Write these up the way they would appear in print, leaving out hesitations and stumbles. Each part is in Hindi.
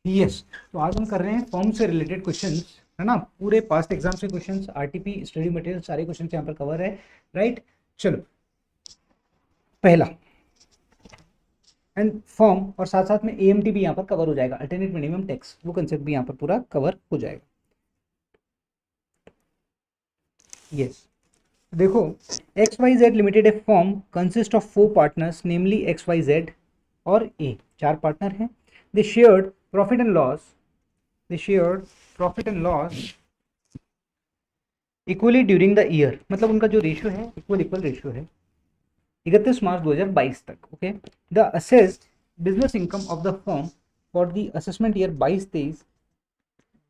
यस। तो आज हम कर रहे हैं फॉर्म से रिलेटेड क्वेश्चंस, है ना। पूरे पास्ट एग्जाम से क्वेश्चंस, आरटीपी, स्टडी मटेरियल, सारे क्वेश्चंस यहाँ पर कवर है। राइट, चलो पहला एंड फॉर्म, और साथ साथ में एएमटी भी यहाँ पर कवर हो जाएगा, अल्टरनेट मिनिमम टैक्स, वो कंसेप्ट भी यहाँ पर पूरा कवर हो जाएगा। यस, देखो, X Y Z limited a firm consist of 4 partners, namely X Y Z और ए, 4 पार्टनर हैं। They shared profit and loss, they shared profit and loss equally during the year, मतलब उनका जो रेशियो है इक्वल इक्वल रेशियो है 31 मार्च 2022 तक। Okay, the assessed business income of the firm for the assessment year 22-23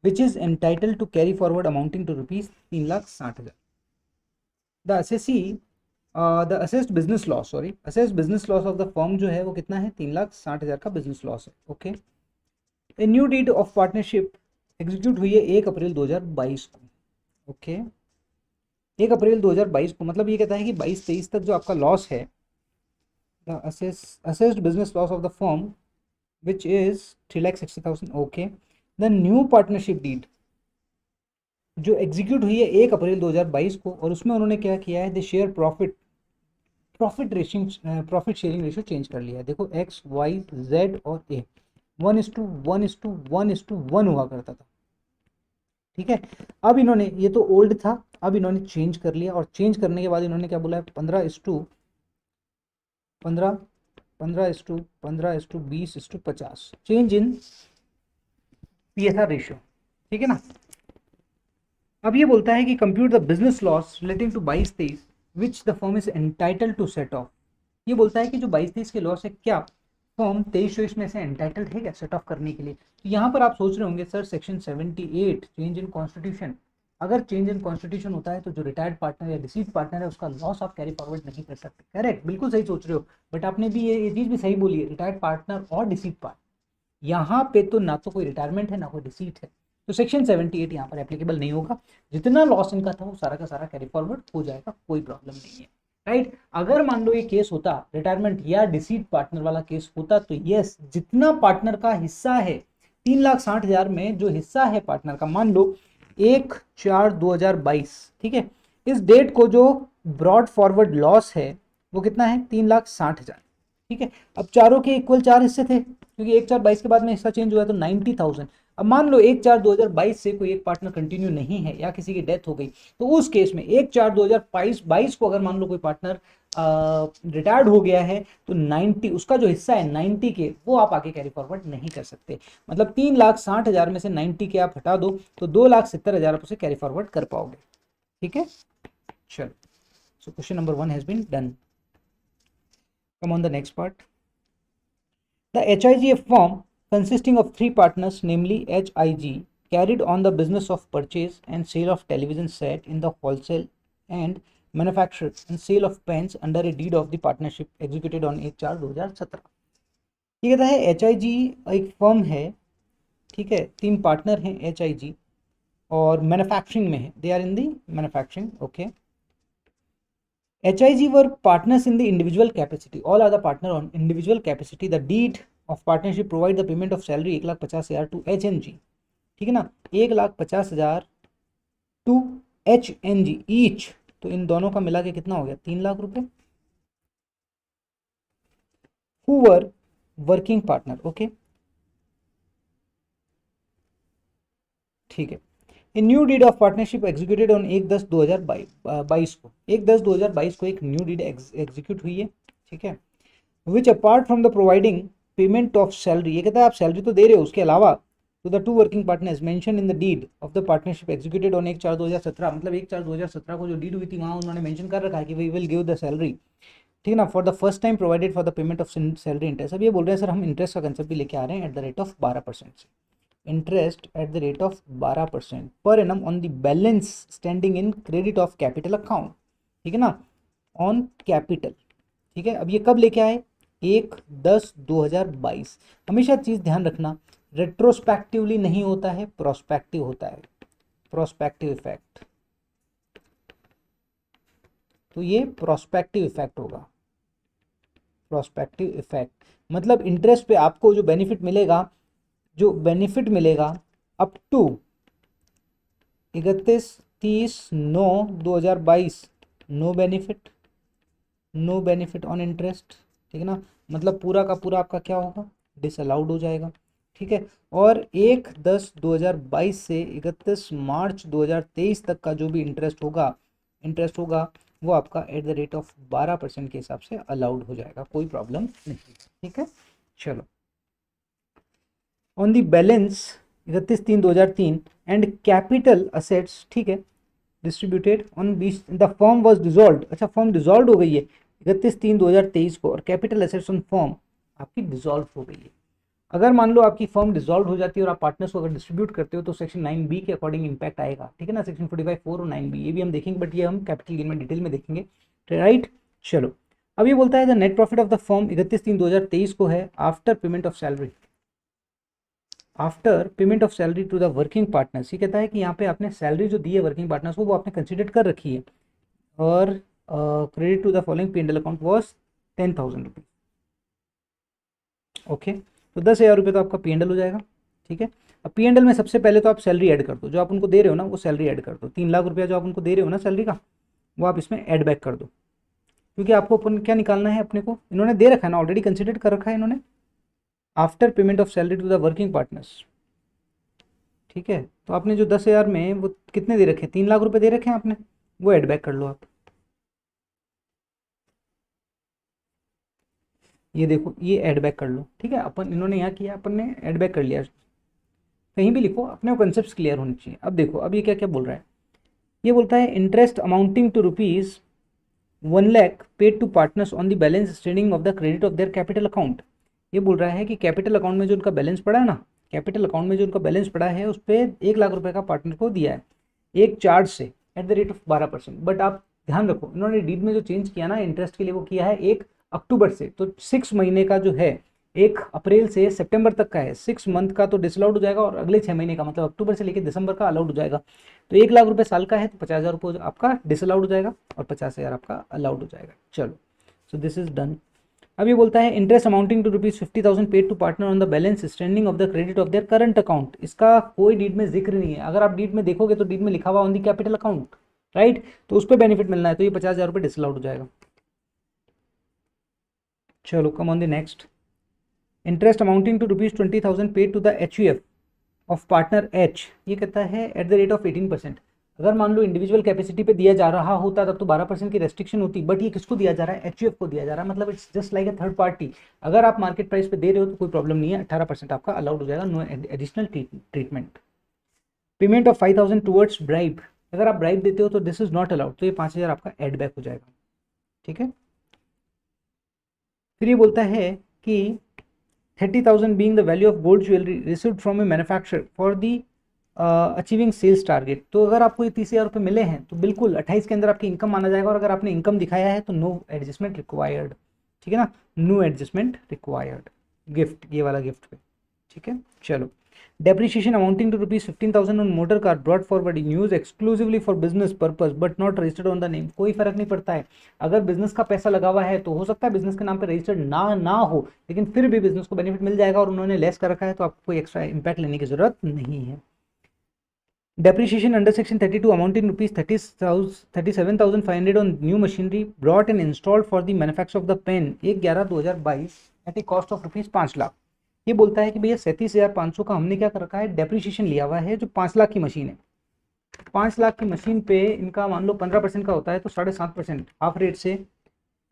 which is entitle to carry forward amounting to rupees 3,60,000। The assessee the assessed business loss, sorry, assessed business loss of the firm जो है वो कितना है, 3,60,000 का बिजनेस लॉस है। Okay, a new deed of partnership execute हुई है 1 अप्रैल 2022 को। ओके, 1 अप्रैल 2022 को, मतलब ये कहता है कि 22-23 तक जो आपका लॉस है, the assessed business loss of the firm which is 3,60,000। Okay, the new partnership deed जो एग्जीक्यूट हुई है 1 अप्रैल 2022 को, और उसमें उन्होंने क्या किया है, the share profit sharing ratio change कर लिया है। देखो, एक्स वाई जेड और ए 1:1:1:1 हुआ करता था। ठीक है, अब इन्होंने, ये तो ओल्ड था, अब इन्होंने चेंज कर लिया, और चेंज करने के बाद इन्होंने क्या बोला है, 15:15 15:15:20:50 चेंज इन पीएसआर रेशियो। ठीक है ना। अब ये बोलता है कि compute the business loss relating to 22-23 which the firm is entitle to set off. ये बोलता है कि जो 22-23 के लॉस है, क्या फर्म 23-24 में से एंटाइटल्ड है क्या सेट ऑफ करने के लिए। तो यहाँ पर आप सोच रहे होंगे sir section 78 change in constitution, अगर चेंज इन कॉन्स्टिट्यूशन होता है तो जो रिटायर्ड पार्टनर या डिसीज पार्टनर है उसका लॉस आप कैरी फॉरवर्ड नहीं कर सकते। करेक्ट, बिल्कुल सही सोच रहे हो, बट आपने भी ये चीज भी सही बोली है, रिटायर्ड पार्टनर और डिसीज पार्टनर, यहाँ पे तो ना तो कोई रिटायरमेंट है ना कोई डिसीट है, तो सेक्शन 78 यहाँ पर एप्लीकेबल नहीं होगा। जितना लॉस इनका था वो सारा का सारा कैरी फॉरवर्ड हो जाएगा, कोई प्रॉब्लम नहीं है। राइट, अगर मान लो ये केस होता, रिटायरमेंट या डिसीट पार्टनर वाला केस होता, तो यस, जितना पार्टनर का हिस्सा है 3,60,000 में, जो हिस्सा है पार्टनर का, मान लो 1/4/2022, ठीक है, इस डेट को जो ब्रॉड फॉरवर्ड लॉस है वो कितना है, 3,60,000। ठीक है, अब चारों के इक्वल 4 हिस्से थे, क्योंकि 1/4/22 के बाद में हिस्सा चेंज हुआ तो 90,000। अब मान लो 1/4/2022 से कोई एक पार्टनर कंटिन्यू नहीं है या किसी की डेथ हो गई, तो उस केस में 1/4/2022 को अगर मान लो कोई पार्टनर रिटायर्ड हो गया है, तो 90, उसका जो हिस्सा है 90 के, वो आप आगे कैरी फॉरवर्ड नहीं कर सकते। मतलब 3,60,000 में से 90 के आप हटा दो तो 2,70,000 आप उसे कैरी फॉरवर्ड कर पाओगे। ठीक है, चलो, so question number 1 has been done. Come on the next part. The HIG firm consisting of 3 partners, namely HIG, carried on the business of purchase and sale of television set in the wholesale and manufacture and sale of pens under a deed of the partnership executed on 1/4/2017। ये कहता है HIG एक फर्म है, ठीक है, 3 पार्टनर हैं HIG, और मैन्युफैक्चरिंग में है, they are in the manufacturing. Okay, HIG were partners in the individual capacity. All other partner on individual capacity. The deed of partnership provide the payment of salary 1,50,000 to HNG. ठीक है ना, 1,50,000 टू HNG ईच, तो इन दोनों का मिला के कितना हो गया, 3 लाख रुपए। Who were working partner. Okay, ठीक है। A new deed of partnership executed on 1/10/2022 को, 1/10/2022 को एक न्यू डीड एग्जीक्यूट हुई है। ठीक है, which apart from the providing payment of salary, ये कहता है आप सैलरी तो दे रहे हो, उसके अलावा to the 2 working partners mention in the deed of the partnership executed on 1/4/2017, मतलब 1/4/2017 को जो डीड हुई थी वहां उन्होंने मेंशन कर रखा है कि we will give the salary. ठीक है ना, for the first time provided for the payment of salary interest. अब ये बोल रहे हैं सर हम इंटरेस्ट का कंसेप्ट भी लेके आ रहे हैं एट द रेट ऑफ 12% से, interest at the rate of 12% per annum on the balance standing in credit of capital account. ठीक है ना, ऑन कैपिटल। ठीक है, अब ये कब लेके आए, 1/10/2022। हमेशा चीज ध्यान रखना, रेट्रोस्पेक्टिवली नहीं होता है, प्रोस्पेक्टिव होता है, प्रोस्पेक्टिव इफेक्ट। तो ये प्रोस्पेक्टिव इफेक्ट होगा, प्रोस्पेक्टिव इफेक्ट, मतलब इंटरेस्ट पे आपको जो बेनिफिट मिलेगा जो बेनिफिट मिलेगा up to 31/30/9/2022, no benefit, no benefit on interest, ठीक है ना, मतलब पूरा का पूरा आपका क्या होगा, डिसअलाउड हो जाएगा, ठीक है। और 1/10/2022 से 31 मार्च 2023 तक का जो भी इंटरेस्ट होगा वो आपका एट द रेट ऑफ 12% के हिसाब से अलाउड हो जाएगा, कोई प्रॉब्लम नहीं, ठीक है। चलो, on the balance 31/3/2003 and capital assets, ठीक है, distributed on 20, the firm was dissolved, अच्छा फर्म डिसॉल्व हो गई है 31/3/2023 को, और कैपिटल एसेट्स ऑन फर्म आपकी डिसॉल्व हो गई है। अगर मान लो आपकी फर्म डिसॉल्व हो जाती है और आप पार्टनर्स को अगर डिस्ट्रीब्यूट करते हो तो सेक्शन 9B के अकॉर्डिंग इंपैक्ट आएगा, ठीक है ना, सेक्शन 45(4) और 9B ये भी हम देखेंगे, बट ये हम कैपिटल गेन में डिटेल में देखेंगे, राइट। चलो, अब ये बोलता है the net profit of the firm 31/3/2023 को है after payment of salary, after payment of salary to the working partners, ये कहता है कि यहाँ पे आपने सैलरी जो दी है वर्किंग पार्टनर्स को वो आपने कंसिडर कर रखी है, और credit to the following P&L account was 10,000 rupees, okay. तो 10,000 रुपये तो आपका P&L हो जाएगा, ठीक है। अब P&L में सबसे पहले तो आप सैलरी ऐड कर दो, जो आप उनको दे रहे हो ना वो सैलरी ऐड कर दो, 3 लाख रुपया जो आप उनको दे रहे हो ना सैलरी का, वो आप इसमें ऐड बैक कर दो, क्योंकि आपको अपन क्या निकालना है, अपने को इन्होंने दे रखा है ना, ऑलरेडी कंसिडर कर रखा है इन्होंने, after payment of salary to the working partners, ठीक है। तो आपने जो 10,000 में वो कितने दे रखे, 3 लाख रुपए दे रखे हैं आपने, वो ऐड बैक कर लो आप, ये देखो ये ऐड बैक कर लो, ठीक है। अपन इन्होंने यहाँ किया, अपन ने ऐड बैक कर लिया, कहीं भी लिखो, अपने कॉन्सेप्ट क्लियर होने चाहिए। अब देखो अब ये क्या क्या बोल रहा है, ये बोलता है interest amounting to ₹1,00,000 paid to partners on the balance standing of the credit of their capital account. ये बोल रहा है कि कैपिटल अकाउंट में जो उनका बैलेंस पड़ा है ना, कैपिटल अकाउंट में जो उनका बैलेंस पड़ा है उस पर 1 लाख रुपए का पार्टनर को दिया है एक चार्ज से at the rate of 12%। But आप ध्यान रखो इन्होंने डीड में जो चेंज किया ना इंटरेस्ट के लिए वो किया है 1 अक्टूबर से, तो 6 महीने का जो है 1 अप्रैल से सितंबर तक का है, 6 मंथ का तो डिसअलाउड हो जाएगा, और अगले 6 महीने का मतलब अक्टूबर से लेकर दिसंबर का अलाउड हो जाएगा। तो 1 लाख रुपए साल का है तो 50,000 रुपये आपका डिसअलाउड हो जाएगा और 50,000 आपका अलाउड हो जाएगा। चलो, सो दिस इज डन। अब ये बोलता है interest amounting to ₹50,000 paid to partner on the balance standing of the credit of their current account. इसका कोई डीड में जिक्र नहीं है, अगर आप डीड में देखोगे तो डीड में लिखा हुआ on the capital account, right, तो उस पर बेनिफिट मिलना है, तो ये 50,000 रुपये डिसअलाउड हो जाएगा। चलो, come on the next, interest amounting to ₹20,000 paid to the HUF of partner H, ये कहता है एट द रेट ऑफ 18%। अगर मान लो इंडिविजुअल कैपेसिटी पे दिया जा रहा होता तब तो 12% की रेस्ट्रिक्शन होती, बट ये किसको दिया जा रहा है, HUF को दिया जा रहा है, मतलब it's just like a third party. अगर आप मार्केट प्राइस पे दे रहे हो तो कोई प्रॉब्लम नहीं है, 18% आपका अलाउड हो जाएगा, no additional treatment. Payment of 5,000 towards bribe, अगर आप ब्राइब देते हो तो दिस इज नॉट अलाउड, तो ये 5,000 आपका एड बैक हो जाएगा, ठीक है। फिर ये बोलता है कि 30,000 being the value of gold jewelry received from a manufacturer for the achieving sales target. तो अगर आपको ये 30,000 रुपये मिले हैं तो बिल्कुल 28 के अंदर आपकी इनकम माना जाएगा, और अगर आपने इनकम दिखाया है तो नो एडजस्टमेंट रिक्वायर्ड, ठीक है ना, नो एडजस्टमेंट रिक्वायर्ड। गिफ्ट, ये वाला गिफ्ट पे, ठीक है। चलो, depreciation amounting to ₹15,000 on motor car brought forward in use exclusively for business purpose but not registered on the name. कोई फर्क नहीं पड़ता है, अगर बिजनेस का पैसा लगा हुआ है तो हो सकता है बिजनेस के नाम पे रजिस्टर्ड ना हो, लेकिन फिर भी बिजनेस को बेनिफिट मिल जाएगा, और उन्होंने लेस कर रखा है तो आपको कोई एक्स्ट्रा इंपैक्ट लेने की जरूरत नहीं है। Depreciation under Section 32 amounting ₹37,500 on new machinery brought and installed for the manufacture of the pen 1/11/2022 at a cost of ₹5 lakh. ये बोलता है कि भैया 37,500 का हमने क्या कर रखा है, डेप्रिसिएशन लिया हुआ है, जो 5 लाख की मशीन है, 5 लाख की मशीन पे इनका मान लो 15% का होता है तो 7.5% हाफ रेट से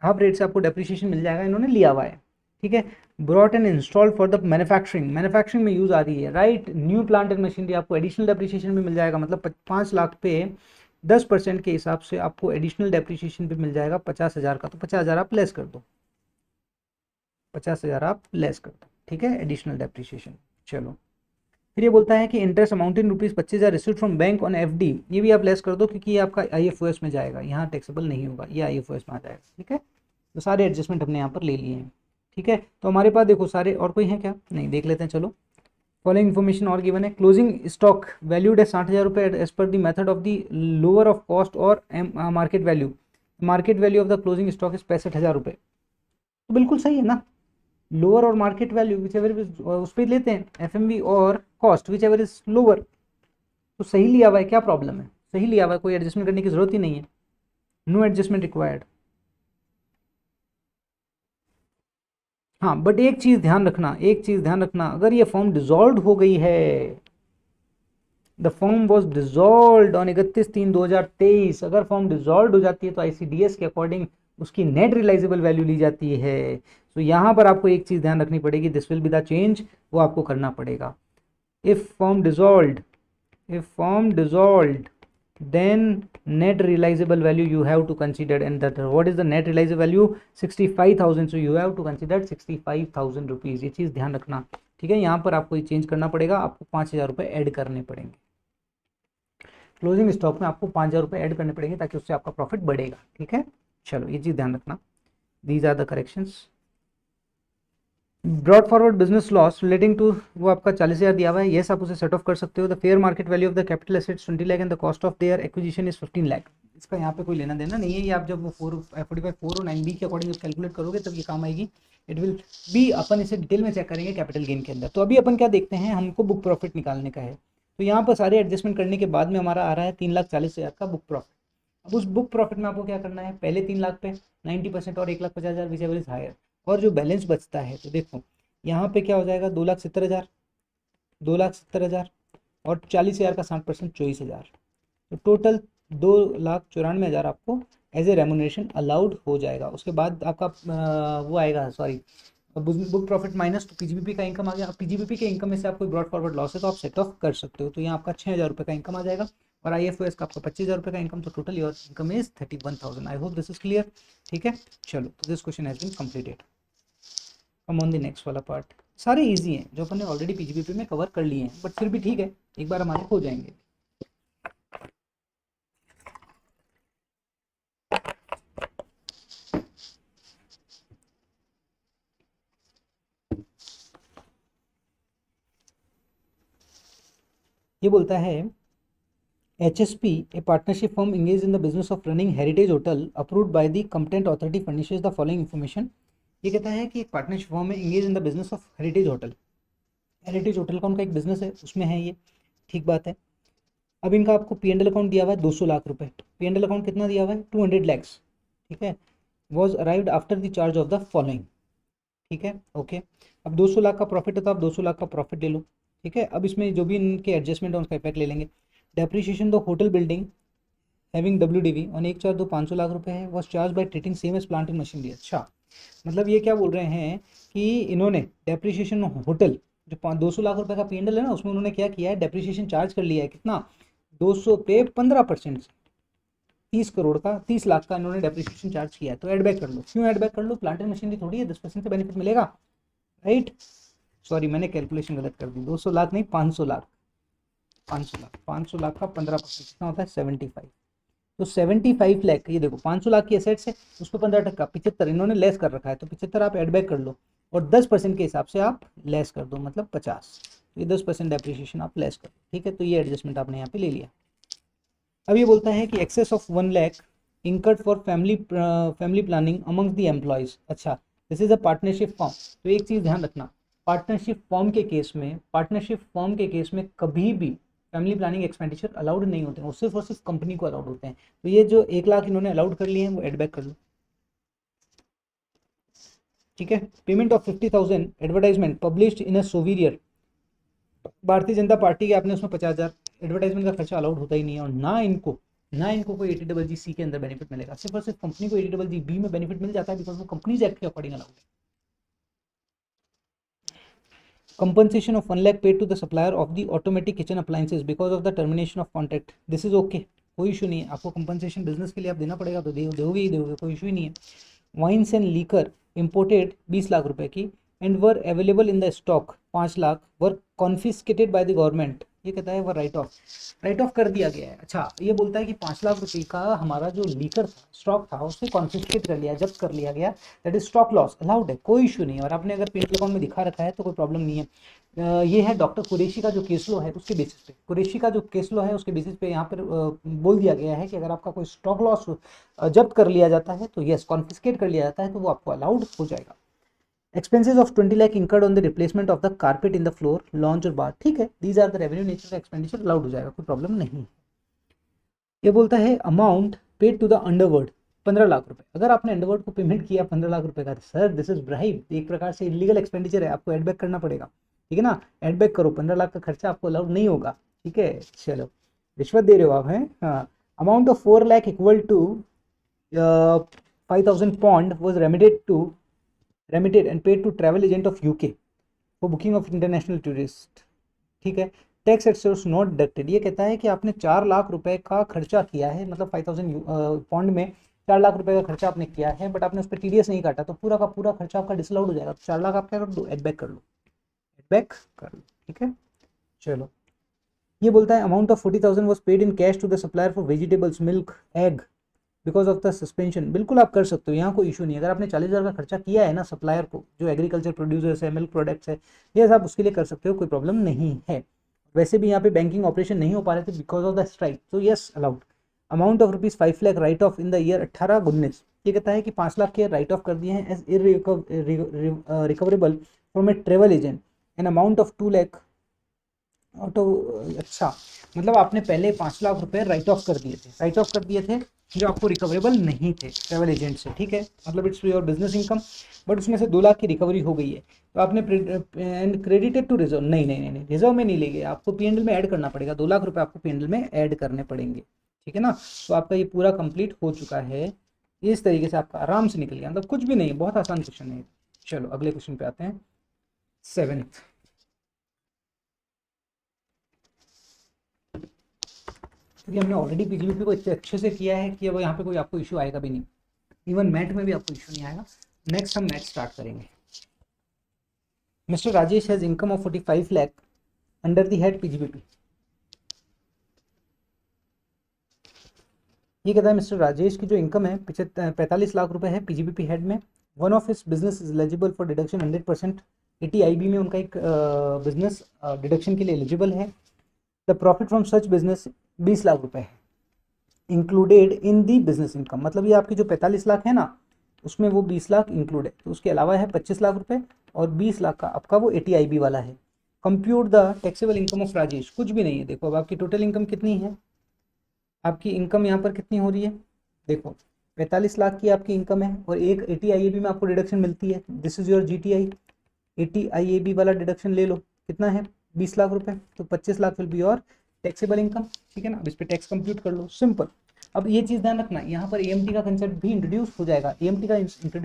आपको डेप्रिसिएशन मिल जाएगा, इन्होंने लिया हुआ है, ठीक है। Brought and installed for the manufacturing में यूज आ रही है, right. New plant and machinery आपको एडिशनल डेप्रिसिएशन भी मिल जाएगा, मतलब 5 लाख पे 10% के हिसाब से आपको एडिशनल डेप्रिसिएशन भी मिल जाएगा 50,000 का, तो 50,000 आप लेस कर दो, 50,000 आप लेस कर दो, ठीक है, एडिशनल डेप्रिसिएशन। चलो, फिर ये बोलता है कि interest amounting ₹25,000 received from bank on FD, ये भी आप लेस कर दो क्योंकि ये आपका IFOS में जाएगा, यहाँ टैक्सेबल नहीं होगा, ये IFOS में आ जाएगा, ठीक है। तो सारे एडजस्टमेंट हमने यहाँ पर ले लिए हैं, ठीक है। तो हमारे पास देखो सारे, और कोई है क्या, नहीं, देख लेते हैं। चलो, फॉलोइंग इन्फॉर्मेशन और गिवन है, क्लोजिंग स्टॉक वैल्यूड है 60,000 रुपये as per the method of the lower of cost or market value of the closing stock is 65,000 रुपये। तो बिल्कुल सही है ना, लोअर और मार्केट वैल्यू विच एवर उस पर लेते हैं, एफएमवी और cost which ever is lower. तो सही लिया हुआ है, क्या प्रॉब्लम है, सही लिया हुआ है, कोई एडजस्टमेंट करने की जरूरत ही नहीं है, नो एडजस्टमेंट रिक्वायर्ड। हाँ बट एक चीज ध्यान रखना, एक चीज ध्यान रखना, अगर ये फॉर्म डिसॉल्व हो गई है, the form was dissolve on 31/3/2023, अगर फॉर्म डिसॉल्व हो जाती है तो आईसीडीएस के अकॉर्डिंग उसकी नेट रियलाइजेबल वैल्यू ली जाती है। तो यहाँ पर आपको एक चीज ध्यान रखनी पड़ेगी, this will be the change, वो आपको करना पड़ेगा। If form dissolve, if form dissolved, then net realizable value you have to consider, and that what is the net realizable value, 65,000, so you have to consider 65,000 rupees। ये चीज़ ध्यान रखना, ठीक है। यहाँ पर आपको ये चेंज करना पड़ेगा, आपको 5,000 रुपये ऐड करने पड़ेंगे, क्लोजिंग स्टॉक में आपको 5,000 रुपये ऐड करने पड़ेंगे ताकि उससे आपका प्रॉफिट बढ़ेगा, ठीक है। चलो ये चीज़ ध्यान रखना, these are the corrections. Brought forward business loss relating to, वो आपका 40,000 दिया हुआ है, येस आप उसे सेट ऑफ कर सकते हो। The fair market value of the capital assets 20 lakh and the cost of their acquisition is 15 lakh. इसका यहाँ पे कोई लेना देना नहीं है, ये आप जब वो 45 4 और 9B के अकॉर्डिंग कैलकुलेट करोगे तब ये काम आएगी। इट विल बी, अपन इसे डिटेल में चेक करेंगे कैपिटल गेन के अंदर। तो अभी अपन क्या देखते हैं, हमको बुक प्रॉफिट निकालने का है। तो यहाँ पर सारे एडजस्टमेंट करने के बाद में हमारा आ रहा है 3,40,000 का बुक प्रॉफिट। अब उस बुक प्रॉफिट में आपको क्या करना है, पहले 3 लाख पे 90% और 1,50,000 विच एवर इज हायर, और जो बैलेंस बचता है तो देखो यहाँ पे क्या हो जाएगा, 2,70,000, 2,70,000 और 40,000 का 60% 24,000, तो टोटल 2,94,000 आपको एज ए रेमुनरेशन अलाउड हो जाएगा। उसके बाद आपका वो आएगा, सॉरी बुक प्रॉफिट माइनस, तो पीजीबीपी का इनकम आ गया। अब पीजीबीपी के इनकम में से आपको ब्रॉड फॉरवर्ड लॉस है तो आप सेट ऑफ कर सकते हो, तो यहाँ आपका 6,000 रुपये का इनकम आ जाएगा, और आईएफओएस का आपका 25,000 रुपये का इनकम, तो total your income is 31,000। I hope this is clear, ठीक है। चलो तो this question has been completed. Come on the next वाला पार्ट, सारे इजी हैं जो अपन ने ऑलरेडी पीजीबीपी में कवर कर लिए हैं, बट फिर भी ठीक है, एक बार हमारे हो जाएंगे। ये बोलता है HSP, a partnership firm engaged in the business of running heritage hotel approved by the competent authority furnishes the following information। ये कहता है कि एक पार्टनरशिप फर्म में engage in the business of heritage hotel, heritage hotel का उनका एक बिजनेस है, उसमें है ये, ठीक बात है। अब इनका आपको P&L अकाउंट दिया हुआ है 200 लाख रुपए, P&L अकाउंट कितना दिया हुआ है 200 लैक्स, ठीक है। Was arrived after the charge of the following, ठीक है, ओके। अब 200 लाख का प्रॉफिट है तो आप 200 लाख का प्रॉफिट ले लो, ठीक है। अब इसमें जो भी इनके एडजस्टमेंट है उसका इफेक्ट ले लेंगे। Depreciation the hotel building having WDV on 1/4 500 lakh रुपए है, was charge by treating same as plant and machinery. अच्छा, मतलब ये क्या बोल रहे हैं कि इन्होंने डेप्रिसिएशन होटल जो 200 लाख रुपए का P&L है ना, उसमें उन्होंने क्या किया है, डेप्रिसिएशन चार्ज कर लिया है, कितना, 200 पे 15%, 30 करोड़ का, 30 लाख का इन्होंने डेप्रिसिएशन चार्ज किया है। तो एड बैक कर लो, क्यों एड बैक कर लो, प्लांट एंड मशीनरी थोड़ी है, 10% से बेनिफिट मिलेगा, राइट। सॉरी मैंने कैलकुलेशन गलत कर दी, 200 लाख नहीं 500 लाख, 500 लाख का 15% कितना होता है 75, तो 75 लाख, ये देखो 500 लाख की एसेट्स है, उस पर 15% 75 इन्होंने लेस कर रखा है, तो 75 आप एड बैक कर लो और 10% के हिसाब से आप लेस कर दो, मतलब 50, तो ये 10% डेप्रिसिएशन आप लेस कर दो, ठीक है। तो ये एडजस्टमेंट आपने यहाँ पे ले लिया। अब ये बोलता है कि excess of 1 lakh incurred for family planning amongst the employees. अच्छा, this is a partnership form, तो एक चीज़ ध्यान रखना, पार्टनरशिप फॉर्म के केस में कभी भी फैमिली प्लानिंग एक्सपेंडिचर अलाउड नहीं होते हैं, वो सिर्फ और सिर्फ कंपनी को अलाउड होते हैं। तो ये जो 1 लाख इन्होंने अलाउड कर लिए हैं वो एड बैक कर लो, ठीक है। Payment of 50,000 advertisement published in a souvenir, Bharatiya Janata party के आपने उसमें 50,000, एडवर्टाइजमेंट का खर्चा अलाउड होता ही नहीं है, और ना इनको कोई 80GC के अंदर बेनिफिट मिलेगा, सिर्फ और सिर्फ कंपनी को 80GB में बेनिफिट मिल जाता है, बिकॉज वो कंपनीज एक्ट के अकॉर्डिंग अलाउड है। Compensation of 1 lakh paid to the supplier of the automatic kitchen appliances because of the termination of contract, this is okay, कोई इशू नहीं है, आपको कंपनसेशन बिजनेस के लिए आप देना पड़ेगा तो दोगे ही दोगे, कोई इशू ही नहीं है। Wines and liquor imported 20 lakh रुपए की and were available in the stock 5 lakh were confiscated by the government, ये कहता है वो राइट ऑफ कर दिया गया है। अच्छा, ये बोलता है कि 5 लाख रुपए का हमारा जो लीकर था, स्टॉक था, उसे कॉन्फिस्केट कर लिया, जब्त कर लिया गया, that is stock loss, allowed है, कोई इशू नहीं है, और आपने अगर P&L अकाउंट में दिखा रखा है तो कोई प्रॉब्लम नहीं है। ये है डॉक्टर कुरैशी का जो केस लो है उसके बेसिस पे, कुरैशी का जो केस लो है उसके बेसिस पे यहाँ पर बोल दिया गया है कि अगर आपका कोई स्टॉक लॉस जब्त कर लिया जाता है तो यस, कॉन्फिस्केट कर लिया जाता है तो वो आपको अलाउड हो जाएगा। Expenses of 20 lakh incurred on the replacement of the carpet in the floor lounge और बार, ठीक है, these are the revenue nature का एक्सपेंडिचर अलाउड हो जाएगा, कोई प्रॉब्लम नहीं। ये बोलता है amount paid to the underworld 15 lakh रुपए, अगर आपने अंडरवर्ल्ड को पेमेंट किया 15 लाख रुपए का, सर दिस इज ब्राइब, एक प्रकार से इलीगल एक्सपेंडिचर है, आपको एड बैक करना पड़ेगा, ठीक है ना, एड बैक करो, 15 लाख का खर्चा आपको अलाउड नहीं होगा, ठीक है, चलो रिश्वत दे रहे हो आप हैं, हाँ। Amount of 4 lakh equal to 5,000 pound was remitted and paid to travel agent of UK for booking of international tourist, ठीक है, tax at source not deducted. ये कहता है कि आपने 4 लाख रुपए का खर्चा किया है, मतलब 5,000 पॉन्ड में 4 लाख रुपए का खर्चा आपने किया है, बट आपने उस पर टीडीएस नहीं काटा, तो पूरा का पूरा खर्चा आपका डिसअलाउड हो जाएगा, तो 4 लाख आप क्या कर दो, एड बैक कर लो, एड बैक कर लो, ठीक है, चलो। ये बोलता है amount of 40,000 was paid in cash to the supplier for vegetables milk egg because of the suspension, बिल्कुल आप कर सकते हो, यहाँ कोई इशू नहीं है, अगर आपने 40,000 का खर्चा किया है ना सप्लायर को, जो एग्रीकल्चर प्रोड्यूसर्स है, मिल्क प्रोडक्ट्स है, ये सब आप उसके लिए कर सकते हो, कोई प्रॉब्लम नहीं है। वैसे भी यहाँ पे बैंकिंग ऑपरेशन नहीं हो पा रहे थे बिकॉज ऑफ द स्ट्राइक, तो yes allowed. Amount of ₹5 lakh right of in the year 18-19, ये कहता है कि 5 लाख के राइट ऑफ कर दिए हैं as recoverable from a travel agent, an amount of 2 lakh auto, अच्छा, मतलब आपने पहले 5 लाख रुपए राइट ऑफ कर दिए थे, राइट ऑफ कर दिए थे जो आपको रिकवरेबल नहीं थे ट्रेवल एजेंट से, ठीक है, मतलब it's your business income, but उसमें से 2 लाख की रिकवरी हो गई है, तो आपने एंड क्रेडिटेड टू रिजर्व, नहीं नहीं नहीं नहीं, रिजर्व में नहीं ले गए, आपको पीएनएल में ऐड करना पड़ेगा, 2 लाख रुपए आपको पीएनएल में ऐड करने पड़ेंगे, ठीक है ना, तो आपका ये पूरा कंप्लीट हो चुका है, इस तरीके से आपका आराम से निकल गया, मतलब कुछ भी नहीं, बहुत आसान क्वेश्चन है। चलो अगले क्वेश्चन पे आते हैं, 7th। क्योंकि हमने ऑलरेडी पीजीबीपी को इतने अच्छे से किया है कि अब यहाँ पे कोई आपको इशू आएगा भी नहीं, इवन मैथ में भी आपको इशू नहीं आएगा। नेक्स्ट हम मैथ स्टार्ट करेंगे। Mister Rajesh has income of 45 lakh under the head PGBP. ये कहता है मिस्टर राजेश की जो इनकम है 45 लाख रुपए है पीजीबीपी हेड में, one of his business is eligible for deduction 100%, एटीआईबी में उनका एक बिजनेस डिडक्शन के लिए एलिजिबल है, the profit from such business 20 lakh रुपए है included in the business income, मतलब ये आपकी जो 45 लाख है ना उसमें वो 20 लाख इंक्लूड है, तो उसके अलावा है 25 लाख रुपए और 20 लाख का आपका वो एटीआईबी वाला है। Compute the taxable income of Rajesh, कुछ भी नहीं है, देखो अब आपकी टोटल इनकम कितनी है, आपकी इनकम यहाँ पर कितनी हो रही है, देखो 45 लाख की आपकी इनकम है और एक एटीआईएबी में आपको डिडक्शन मिलती है, दिस इज योर जीटीआई, एटीआईएबी वाला डिडक्शन ले लो, कितना है 20 लाख रुपए, तो 25 लाख विल बी और टैक्सेबल इनकम, ठीक है ना, अब इस पर टैक्स कंप्यूट कर लो, सिंपल। अब ये चीज़ ध्यान रखना, यहाँ पर एएमटी का कंसेप्ट भी इंट्रोड्यूस हो जाएगा। एएमटी का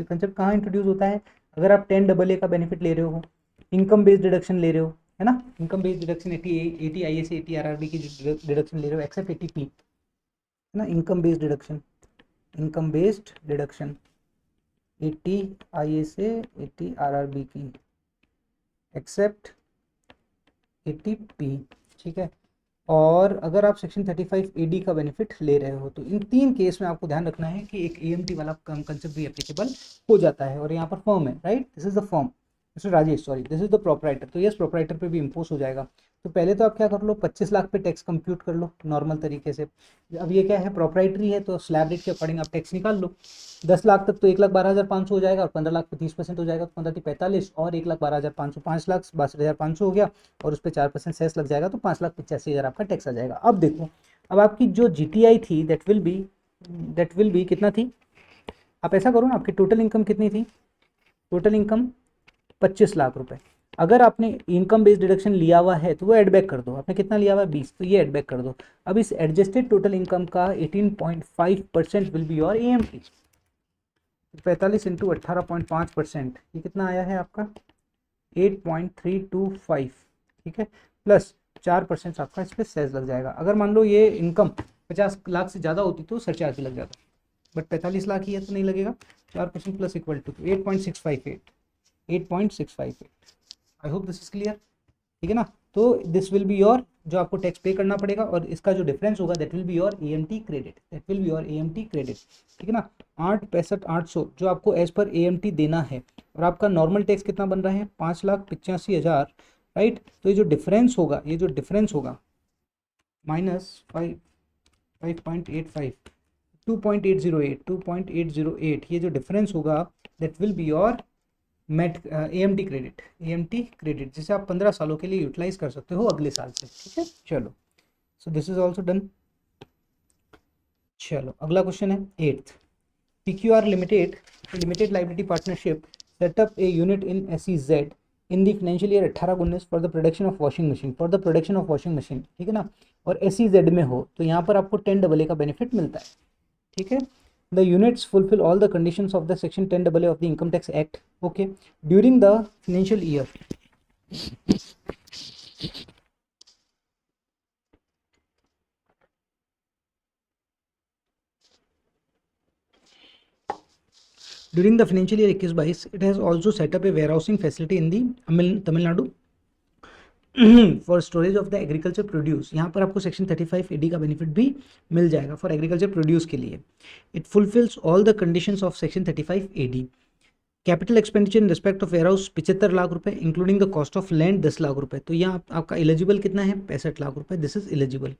कंसेप्ट कहाँ इंट्रोड्यूस होता है, अगर आप 10AA का बेनिफिट ले रहे हो, इनकम बेस्ड डिडक्शन ले रहे हो, है ना, इनकम बेस्ड डिडक्शन 80 से 80 आरआरबी की डिडक्शन ले रहे हो एक्सेप्ट 80P, है ना, income based deduction, income based deduction 80 से 80 आरआरबी की एक्सेप्ट 80P, ठीक है। और अगर आप सेक्शन 35AD का बेनिफिट ले रहे हो तो इन 3 केस में आपको ध्यान रखना है कि एक एएमटी वाला कंसेप्ट भी एप्लीकेबल हो जाता है, और यहाँ पर फर्म है, right, this is the firm, mister Rajesh sorry, this is the proprietor, तो यस प्रोपराइटर पे भी इम्पोज हो जाएगा। तो पहले तो आप क्या कर लो, 25 लाख पे टैक्स कंप्यूट कर लो नॉर्मल तरीके से। अब ये क्या है, प्रोपराइटरी है तो स्लैब रेट के अकॉर्डिंग आप टैक्स निकाल लो, 10 लाख तक तो 1,12,500 हो जाएगा, और 15 लाख पे 30% हो जाएगा, तो 15×45 और 1,12,500, 5,62,500 हो गया, और उस पर 4% सेस लग जाएगा, तो 5,85,000 आपका टैक्स आ जाएगा। अब देखो, अब आपकी जो जीटीआई थी दैट विल बी कितना थी, आप ऐसा करो ना, आपकी टोटल इनकम कितनी थी, टोटल इनकम 25 लाख रुपए, अगर आपने इनकम बेस्ड डिडक्शन लिया हुआ है तो वो एड बैक कर दो, आपने कितना लिया हुआ है 20, तो ये एड बैक कर दो। अब इस एडजस्टेड टोटल इनकम का 18.5% will be your AMT, 45 into 18.5%, ये कितना आया है आपका 8.325, ठीक है, प्लस 4% आपका इस पर सेस लग जाएगा। अगर मान लो ये इनकम 50 लाख से ज़्यादा होती तो सरचार्ज भी लग जाता, बट 45 लाख ही है तो नहीं लगेगा, 4% plus equal to 8.658, I hope this is clear, ठीक है ना। तो दिस विल बी योर, जो आपको टैक्स पे करना पड़ेगा, और इसका जो डिफरेंस होगा that will be your AMT credit, that will be your AMT credit, ठीक है ना। 8,65,800 जो आपको एज पर एएमटी देना है, और आपका नॉर्मल टैक्स कितना बन रहा है 5,85,000, राइट, तो ये जो डिफरेंस होगा, ये जो डिफरेंस होगा -5.85, 2.808, ये जो डिफरेंस होगा that will be your MAT AMT credit, AMT credit जिसे आप 15 सालों के लिए यूटिलाइज कर सकते हो अगले साल से, ठीक है। चलो, so this is also done. चलो अगला क्वेश्चन है 8th। PQR limited limited liability partnership setup a unit in SEZ in the financial year 18-19 for the production of washing machine, for the production of washing machine, ठीक है ना। और SEZ में हो तो यहाँ पर आपको 10AA का बेनिफिट मिलता है, ठीक है। The units fulfill all the conditions of the section 10AA of the Income Tax Act. Okay, during the financial year. During the financial year 21-22, it has also set up a warehousing facility in the Tamil Nadu for storage of the agriculture produce. यहाँ पर आपको सेक्शन 35AD का बेनिफिट भी मिल जाएगा फॉर एग्रीकल्चर प्रोड्यूस के लिए। It fulfils all the conditions of section 35AD। Capital expenditure in respect of warehouse 75 lakh रुपए, including the cost of land 10 lakh रुपए। तो यहाँ आपका एलिजिबल कितना है, 65 लाख रुपए, this is eligible.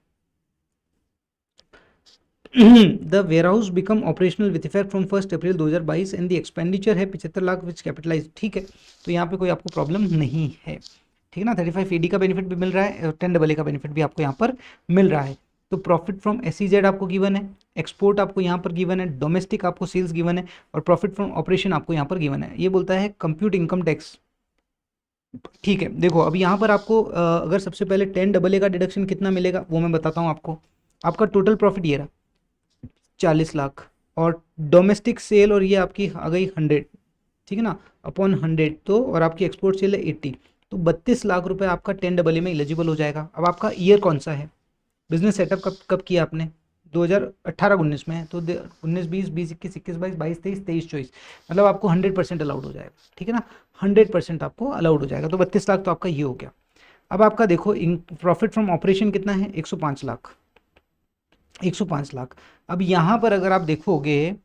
The warehouse become operational with effect from 1 April 2022 and the expenditure है 75 लाख विच कैपिटलाइज, ठीक है। तो यहाँ पे कोई आपको प्रॉब्लम नहीं है, ठीक है ना। 35AD का बेनिफिट भी मिल रहा है और 10AA का बेनिफिट भी आपको यहाँ पर मिल रहा है। तो प्रॉफिट फ्रॉम SEZ आपको गिवन है, एक्सपोर्ट आपको यहाँ पर गिवन है, डोमेस्टिक आपको सेल्स गिवन है और प्रॉफिट फ्रॉम ऑपरेशन आपको यहाँ पर गिवन है। ये बोलता है कंप्यूट इनकम टैक्स, ठीक है। देखो अब यहाँ पर आपको अगर सबसे पहले 10AA का डिडक्शन कितना मिलेगा वो मैं बताता हूँ आपको। आपका टोटल प्रॉफिट ये रहा 40 लाख और डोमेस्टिक सेल और ये आपकी आ गई 100, ठीक है ना, अपॉन 100 तो, और आपकी एक्सपोर्ट सेल है 80, तो 32 लाख रुपए आपका 10AA में एलिजिबल हो जाएगा। अब आपका ईयर कौन सा है, बिजनेस सेटअप कब किया आपने, 2018-19 में है, तो 19, 20, 21, 21, 22, 22, 23, 23, 24, मतलब आपको 100% अलाउड हो जाएगा, ठीक है ना। 100% आपको अलाउड हो जाएगा, तो 32 लाख तो आपका ये हो गया। अब आपका देखो प्रॉफिट फ्रॉम ऑपरेशन कितना है, 105 लाख, 105 लाख। अब यहाँ पर अगर आप देखोगे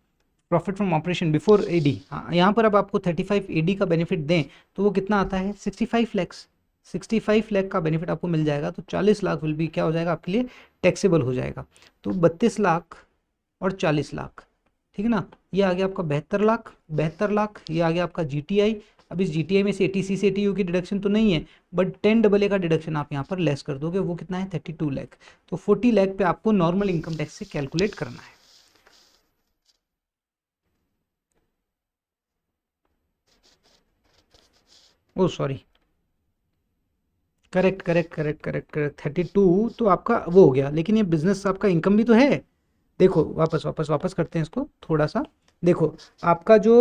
profit from operation before AD, हाँ यहाँ पर अब आपको 35AD का बेनिफिट दें तो वो कितना आता है, 65 लैक्स, 65 लाख का बेनिफिट आपको मिल जाएगा। तो 40 लाख विल भी क्या हो जाएगा आपके लिए, टैक्सेबल हो जाएगा। तो 32 लाख और 40 लाख, ठीक है ना। ये आ गया आपका 72 लाख, 72 लाख, ये आ गया आपका GTI। अब इस GTI में से ATC से ATU की डिडक्शन तो नहीं है, बट 10AA का डिडक्शन आप यहाँ पर लेस कर दोगे, वो कितना है 32 लाख। तो 40 लाख पे आपको नॉर्मल इनकम टैक्स से कैलकुलेट करना है। Oh sorry, correct correct correct correct correct, 32 तो आपका वो हो गया, लेकिन ये बिजनेस आपका इनकम भी तो है। देखो वापस वापस वापस करते हैं इसको थोड़ा सा। देखो आपका जो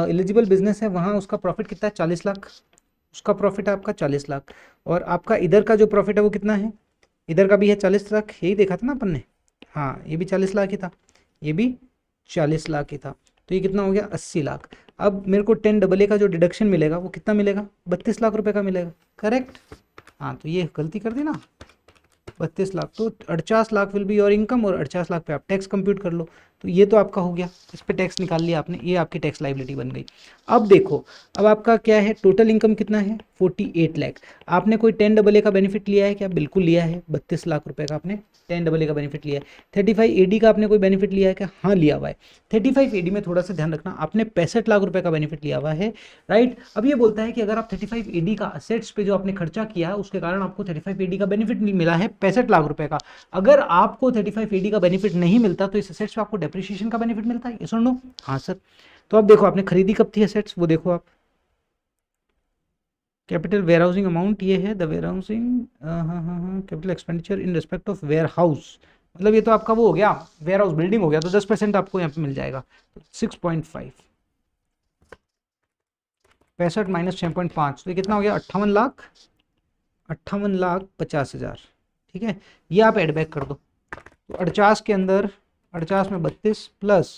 एलिजिबल बिजनेस है वहाँ उसका प्रॉफिट कितना है, 40 लाख, उसका प्रॉफिट है आपका 40 लाख। और आपका इधर का जो प्रॉफिट है वो कितना है, इधर का भी है 40 लाख, यही देखा था ना अपन ने, हाँ ये भी 40 लाख ही था, ये भी 40 लाख ही था। तो ये कितना हो गया, 80 लाख। अब मेरे को 10AA का जो डिडक्शन मिलेगा वो कितना मिलेगा, 32 लाख रुपए का मिलेगा, करेक्ट। हाँ तो ये गलती कर दी ना, 32 लाख, तो 48 lakh will be your income और 48 लाख पे आप टैक्स कंप्यूट कर लो। तो ये तो आपका हो गया, इस पे टैक्स निकाल लिया आपने, ये आपकी टैक्स लाइबिलिटी बन गई। अब देखो अब आपका क्या है, टोटल इनकम कितना है, 48 लाख। आपने कोई 10AA का बेनिफिट लिया है क्या, बिल्कुल लिया है, 32 लाख रुपए का आपने 10AA का बेनिफिट लिया है। 35AD का आपने कोई बेनिफिट लिया है क्या, हाँ लिया हुआ है। 35AD में थोड़ा सा ध्यान रखना, आपने 65 लाख रुपए का बेनिफिट लिया हुआ है, राइट। अब ये बोलता है कि अगर आप 35AD का असेट्स पे जो आपने खर्चा किया है उसके कारण आपको 35AD का बेनिफिट मिला है 65 लाख रुपए का। अगर आपको 35AD का बेनिफिट नहीं मिलता तो इस असेट्स पे आपको डेप्रिसिएशन का बेनिफिट मिलता है, ये सुन लो। हाँ सर, तो अब देखो आपने खरीदी कब थी असेट्स, वो देखो आप, कैपिटल वेयर हाउसिंग अमाउंट ये है, the warehousing, capital expenditure in respect of warehouse, मतलब ये तो आपका वो हो गया वेयर हाउस बिल्डिंग हो गया, तो 10% आपको यहाँ पे मिल जाएगा, तो 6.5, 65 माइनस 6.5, तो ये कितना हो गया, 58 लाख, 58,50,000, ठीक है। ये आप एड बैक कर दो, तो 48 के अंदर 48 में 32 प्लस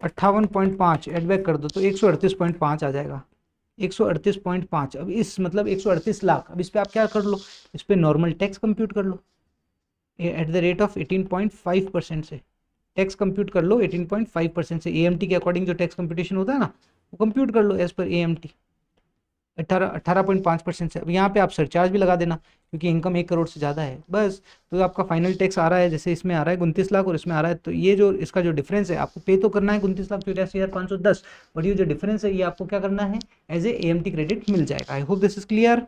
58.5 एड बैक कर दो तो 138.5 आ जाएगा, 138.5। अब इस मतलब 138 लाख, अब इस पर आप क्या कर लो, इस पर नॉर्मल टैक्स कंप्यूट कर लो एट द रेट ऑफ 18.5% से, टैक्स कंप्यूट कर लो 18.5% से, AMT के अकॉर्डिंग जो टैक्स कंप्यूटेशन होता है ना वो कंप्यूट कर लो एज पर AMT, 18.5% से। अब यहाँ पे आप सरचार्ज भी लगा देना क्योंकि इनकम 1 करोड़ से ज़्यादा है बस, तो आपका फाइनल टैक्स आ रहा है, जैसे इसमें आ रहा है 29 लाख और इसमें आ रहा है, तो ये जो इसका जो डिफरेंस है आपको पे तो करना है 29,84,510, बट ये जो डिफरेंस है ये आपको क्या करना है, एज ए AMT क्रेडिट मिल जाएगा। आई होप दिस इज क्लियर।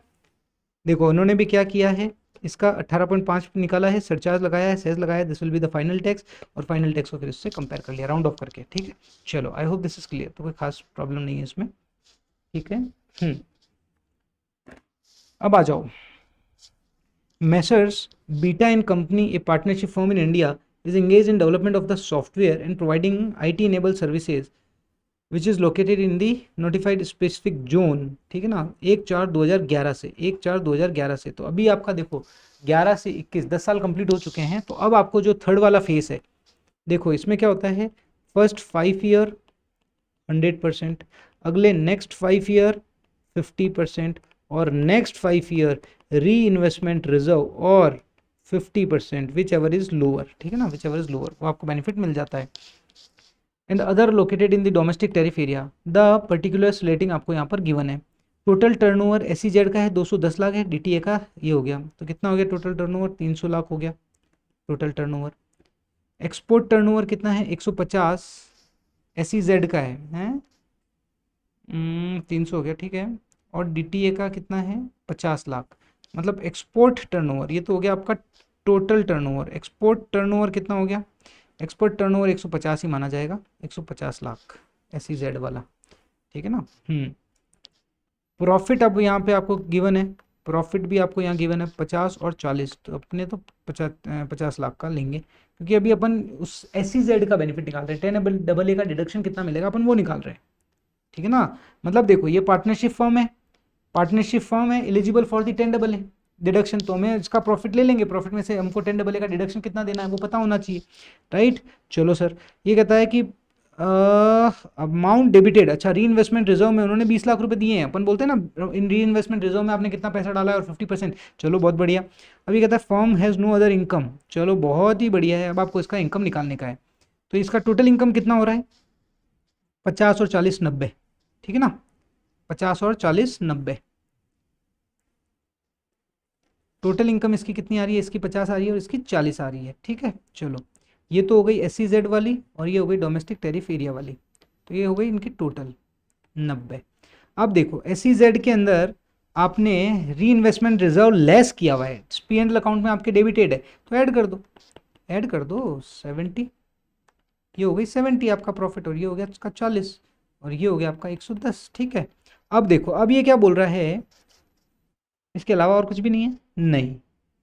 देखो उन्होंने भी क्या किया है, इसका 18.5 निकाला है, सरचार्ज लगाया है, सेस लगाया है, this will be the final tax, और फाइनल टैक्स को फिर इससे कंपेयर कर लिया राउंड ऑफ करके, ठीक है। चलो आई होप दिस इज क्लियर, तो कोई खास प्रॉब्लम नहीं है इसमें, ठीक है। अब आ जाओ, Messrs. Beta and Company, a partnership firm in India, is engaged in development of the software and providing IT-enabled services, which is located in the notified specific zone, ठीक है ना, 1/4/2011 से 1/4/2011 से। तो अभी आपका देखो 11 से 21 10 साल कंप्लीट हो चुके हैं। तो अब आपको जो थर्ड वाला फेस है, देखो इसमें क्या होता है, फर्स्ट 5 ईयर 100%, अगले नेक्स्ट 5 ईयर 50%, और नेक्स्ट 5 ईयर री इन्वेस्टमेंट रिजर्व और 50%, विच एवर इज लोअर, ठीक है ना, विच एवर इज लोअर, वो आपको बेनिफिट मिल जाता है। And other located in the domestic tariff area, the particular slating आपको यहाँ पर गिवन है। टोटल टर्नओवर SEZ का है 210 लाख है, DTA का ये हो गया, तो कितना हो गया टोटल टर्नओवर, 300 लाख हो गया टोटल टर्नओवर। एक्सपोर्ट टर्नओवर कितना है, 150 SEZ का है 300 हो गया, ठीक है। और DTA का कितना है, 50 लाख, मतलब एक्सपोर्ट टर्नओवर, ये तो हो गया आपका टोटल टर्नओवर। एक्सपोर्ट टर्नओवर कितना हो गया, एक्सपोर्ट टर्नओवर 150 ही माना जाएगा, 150 लाख SEZ वाला, ठीक है ना। प्रॉफिट अब यहाँ पे आपको गिवन है, प्रॉफिट भी आपको यहाँ गिवन है 50 और 40, तो अपने तो 50 लाख का लेंगे, क्योंकि अभी अपन उस SEZ का बेनिफिट निकाल रहे हैं, 10AA का डिडक्शन कितना मिलेगा अपन वो निकाल रहे हैं, ठीक है ना। मतलब देखो ये पार्टनरशिप फर्म है, पार्टनरशिप फर्म है, eligible for the 10AA deduction, तो हमें इसका प्रॉफिट ले लेंगे, प्रॉफिट में से हमको 10AA का डिडक्शन कितना देना है वो पता होना चाहिए, राइट। चलो सर, ये कहता है कि अमाउंट डेबिटेड, अच्छा री इन्वेस्टमेंट रिजर्व में उन्होंने 20 लाख रुपए दिए हैं, अपन बोलते हैं ना इन री इन्वेस्टमेंट रिजर्व में आपने कितना पैसा डाला है और 50%, चलो बहुत बढ़िया। अभी कहता है firm has no other income, चलो बहुत ही बढ़िया है, अब आपको इसका इनकम निकालने का है। तो इसका टोटल इनकम कितना हो रहा है, 50 और 40 90, ठीक है ना, 50 और 40 90, टोटल इनकम इसकी कितनी आ रही है, इसकी 50 आ रही है और इसकी 40 आ रही है, ठीक है। चलो ये तो हो गई SEZ वाली और ये हो गई डोमेस्टिक टेरिफ एरिया वाली, तो ये हो गई इनकी टोटल 90। अब देखो SEZ के अंदर आपने री इन्वेस्टमेंट रिजर्व लेस किया हुआ है, P&L अकाउंट में आपके डेबिटेड है, तो ऐड कर दो, ऐड कर दो 70, ये हो गई 70 आपका प्रॉफिट, और ये हो गया इसका 40, और ये हो गया आपका 110, ठीक है। अब देखो अब ये क्या बोल रहा है, इसके अलावा और कुछ भी नहीं है, नहीं,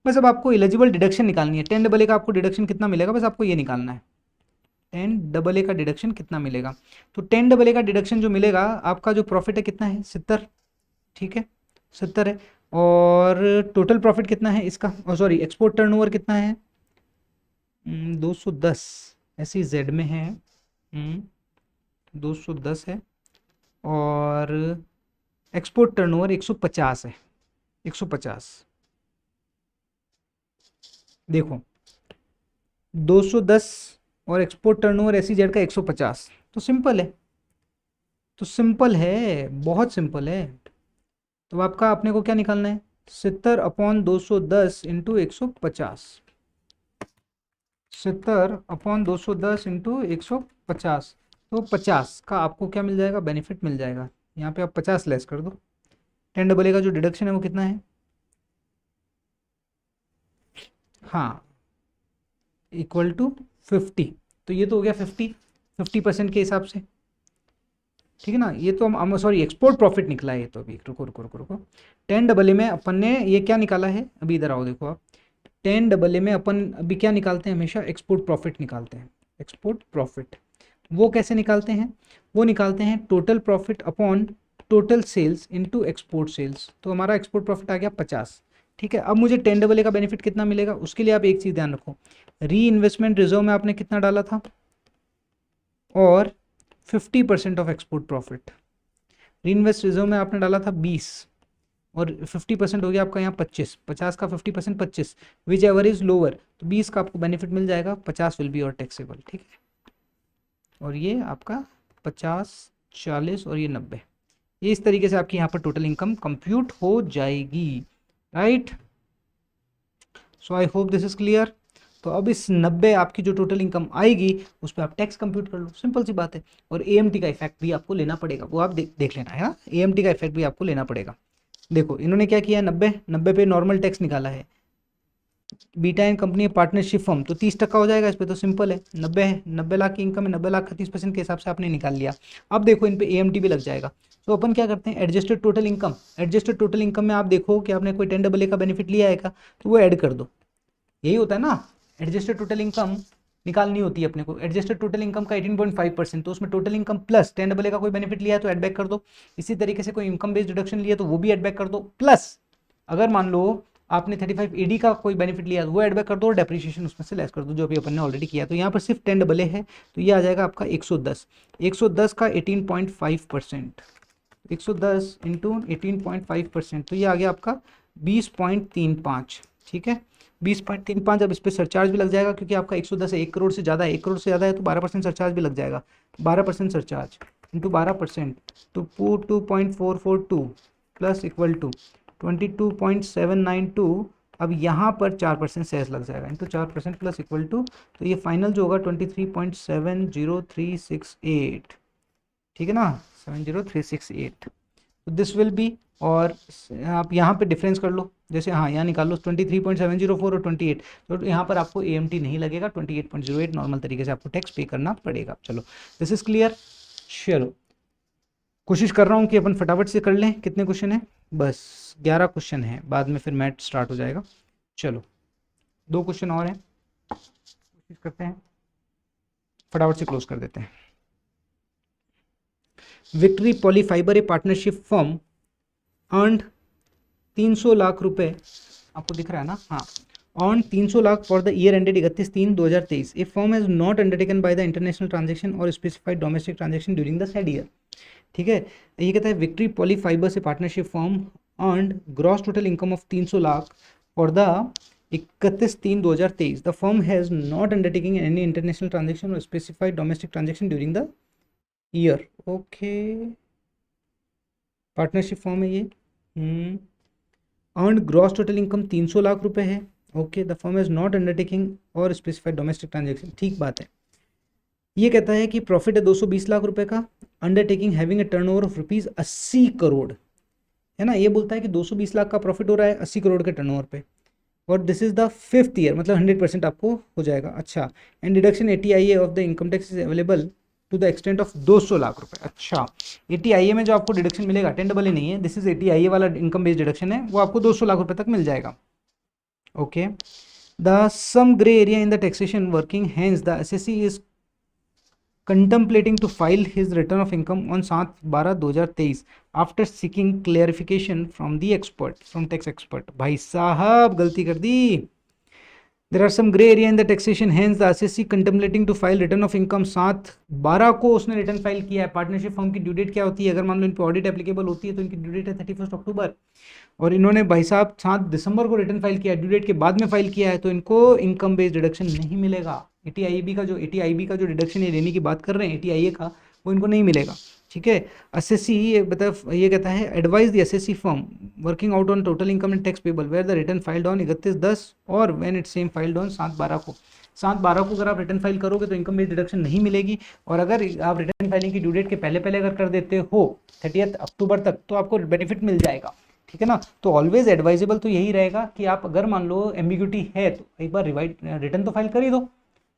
बस अब आपको एलिजिबल डिडक्शन निकालनी है, 10AA का आपको डिडक्शन कितना मिलेगा, बस आपको ये निकालना है, 10AA का डिडक्शन कितना मिलेगा। तो 10AA का डिडक्शन जो मिलेगा, आपका जो प्रॉफिट है कितना है 70, ठीक है 70 है, और टोटल प्रॉफिट कितना है इसका, सॉरी एक्सपोर्ट टर्नओवर कितना है 210 SEZ में है, 210 है, और एक्सपोर्ट टर्नओवर 150 है, 150, देखो 210 और एक्सपोर्ट टर्नओवर SEZ का 150, तो सिंपल है, तो सिंपल है, बहुत सिंपल है। तो आपका अपने को क्या निकालना है, 70/210 इंटू 150, 70/210 इंटू 150, तो 50 का आपको क्या मिल जाएगा, बेनिफिट मिल जाएगा। यहाँ पे आप 50 लेस कर दो, 10AA का जो डिडक्शन है वो कितना है, हाँ इक्वल टू 50, तो ये तो हो गया 50% के हिसाब से, ठीक है ना। ये तो हम सॉरी एक्सपोर्ट प्रॉफिट निकला है ये तो, अभी रुको रुको रुको रुको, 10AA में अपन ने ये क्या निकाला है, अभी इधर आओ देखो आप, 10AA में अपन अभी क्या निकालते हैं, हमेशा एक्सपोर्ट प्रॉफिट निकालते हैं, एक्सपोर्ट प्रॉफिट, वो कैसे निकालते हैं, वो निकालते हैं total profit upon total sales into export sales, तो हमारा एक्सपोर्ट प्रॉफिट आ गया 50, ठीक है। अब मुझे 10AA का बेनिफिट कितना मिलेगा, उसके लिए आप एक चीज़ ध्यान रखो, री इन्वेस्टमेंट रिजर्व में आपने कितना डाला था, और 50% ऑफ एक्सपोर्ट प्रॉफिट, री इन्वेस्ट रिजर्व में आपने डाला था 20, और 50% हो गया आपका यहाँ 25, 50 का 50% 25, विच एवर इज लोअर, तो 20 का आपको बेनिफिट मिल जाएगा, 50 विल बी और टैक्सेबल, ठीक है। और ये आपका 50 40 और ये 90, ये इस तरीके से आपकी यहाँ पर टोटल इनकम कंप्यूट हो जाएगी, right. So I hope this is clear. तो अब इस 90 आपकी जो टोटल इनकम आएगी उस पर आप टैक्स कंप्यूट कर लो, सिंपल सी बात है। और एएमटी का इफेक्ट भी आपको लेना पड़ेगा, वो आप देख लेना है ना, एएमटी का इफेक्ट भी आपको लेना पड़ेगा। देखो इन्होंने क्या किया, 90 पे नॉर्मल टैक्स निकाला है। Beta and company partnership firm तो 30% हो जाएगा इस पर, तो सिंपल है, 90 है, 90 लाख की इनकम है, 90 लाख का 30% के हिसाब से आपने निकाल लिया। अब देखो इन पे एएमटी भी लग जाएगा। तो अपन क्या करते हैं, adjusted total income, adjusted total income में आप देखो कि आपने कोई 10AA का बेनिफिट लिया है का, तो वो ऐड कर दो। यही होता है ना, एडजस्टेड टोटल इनकम निकालनी होती है अपने को। एडजस्टेड टोटल इनकम का 18.5%, तो उसमें टोटल इनकम प्लस 10AA का कोई बेनिफिट लिया है तो ऐड बैक कर दो। इसी तरीके से कोई इनकम बेस्ड डिडक्शन लिया तो वो भी ऐड बैक कर दो, प्लस अगर मान लो आपने 35AD का कोई बेनिफिट लिया तो वो ऐड बैक कर दो, और डेप्रिसिएशन उसमें से लेस कर दो, जो अभी अपन ने ऑलरेडी किया। तो यहाँ पर सिर्फ 10AA है, तो ये आ जाएगा आपका 110, 110 का 18.5%, 110 इंटू 18.5%, तो ये आ गया आपका 20.35, ठीक है, 20.35। अब इस पर सरचार्ज भी लग जाएगा क्योंकि आपका 110 है, 1 करोड़ से ज़्यादा है, 1 करोड़ से ज़्यादा है तो 12% सरचार्ज भी लग जाएगा, 12% सरचार्ज इंटू 12%, तो 2.442 प्लस इक्वल टू 22.792। अब यहाँ पर 4% सेस लग जाएगा, इंटू 4% प्लस इक्वल टू, तो ये फाइनल जो होगा 23.70368, ठीक है ना, 70368। तो दिस विल बी, और आप यहाँ पे डिफरेंस कर लो, जैसे हाँ यहाँ निकाल लो 23.704 और 28, तो यहाँ पर आपको एएमटी नहीं लगेगा, 28.08 नॉर्मल तरीके से आपको टैक्स पे करना पड़ेगा। चलो दिस इज क्लियर। चलो कोशिश कर रहा हूँ कि अपन फटाफट से कर लें। कितने क्वेश्चन है, बस 11 क्वेश्चन है, बाद में फिर मैथ स्टार्ट हो जाएगा। चलो 2 क्वेश्चन और हैं, कोशिश करते हैं फटाफट से क्लोज कर देते हैं। Victory Polyfibre a partnership firm earned 300 lakh रुपए, आपको दिख रहा है ना, हाँ, on 300 lakh for the year ended 31/3/2023। A firm has not undertaken by the international transaction or specified domestic transaction during the said year, ठीक है। ये कहता है विक्ट्री पॉलीफाइबर से partnership firm earned gross total income of 300 lakh for the 31/3/2023। The firm has not undertaking any international transaction or specified domestic transaction during the year. Okay, partnership firm है ये। Earned gross total income 300 lakh रुपए है। Okay, the firm has not undertaking और स्पेसिफाइड डोमेस्टिक ट्रांजेक्शन, ठीक बात है। ये कहता है कि प्रॉफिट है 220 लाख रुपए का, undertaking having a turnover of rupees 80 crore, है ना। ये बोलता है कि 220 लाख का प्रॉफिट हो रहा है 80 करोड़ के टर्नओवर पे, और this is the 5th year, मतलब 100% आपको हो जाएगा। अच्छा, and deduction ATIA of the income tax is available to the extent of 200 lakh रुपए। अच्छा, ATIA में जो आपको डिडक्शन मिलेगा 10AA नहीं है, दिस इज ATIA वाला इनकम बेस्ड डिडक्शन है, वो आपको 200 लाख रुपए तक मिल जाएगा। Okay, the sum grey area in the taxation working, hence the SSC is contemplating to file his return of income on 7/12/2023 after seeking clarification from the expert, from tax expert। भाई साहब गलती कर दी। There are some gray area in the taxation, hence the SSC contemplating to file return of income 7/12 को उसने रिटर्न फाइल किया है। पार्टनरशिप फर्म की ड्यू डेट क्या होती है, अगर मान लो इन पर ऑडिट एप्लीकेबल होती है तो इनकी ड्यू डेट है 31 अक्टूबर, और इन्होंने भाई साहब 7 दिसंबर को रिटर्न फाइल किया है, ड्यू डेट के बाद में फाइल किया है, तो इनको इनकम बेस्ड डिडक्शन नहीं मिलेगा। ATIB का जो डिडक्शन ये लेने की बात कर रहे हैं ATIA का, वो इनको नहीं मिलेगा, ठीक है। SSC ये कहता है advise the SSC firm working out on total income and tax payable where the return filed on 31/10 और when it same filed on 7/12 को। 7/12 को अगर आप रिटर्न फाइल करोगे तो इनकम बेस्ड डिडक्शन नहीं मिलेगी, और अगर आप रिटर्न फाइलिंग की ड्यू डेट के पहले पहले अगर कर देते हो 30 अक्टूबर तक तो आपको बेनिफिट मिल जाएगा, ठीक है ना। तो ऑलवेज एडवाइजेबल तो यही रहेगा कि आप अगर मान लो एम्बिग्यूटी है तो एक बार रिटर्न तो फाइल कर ही दो,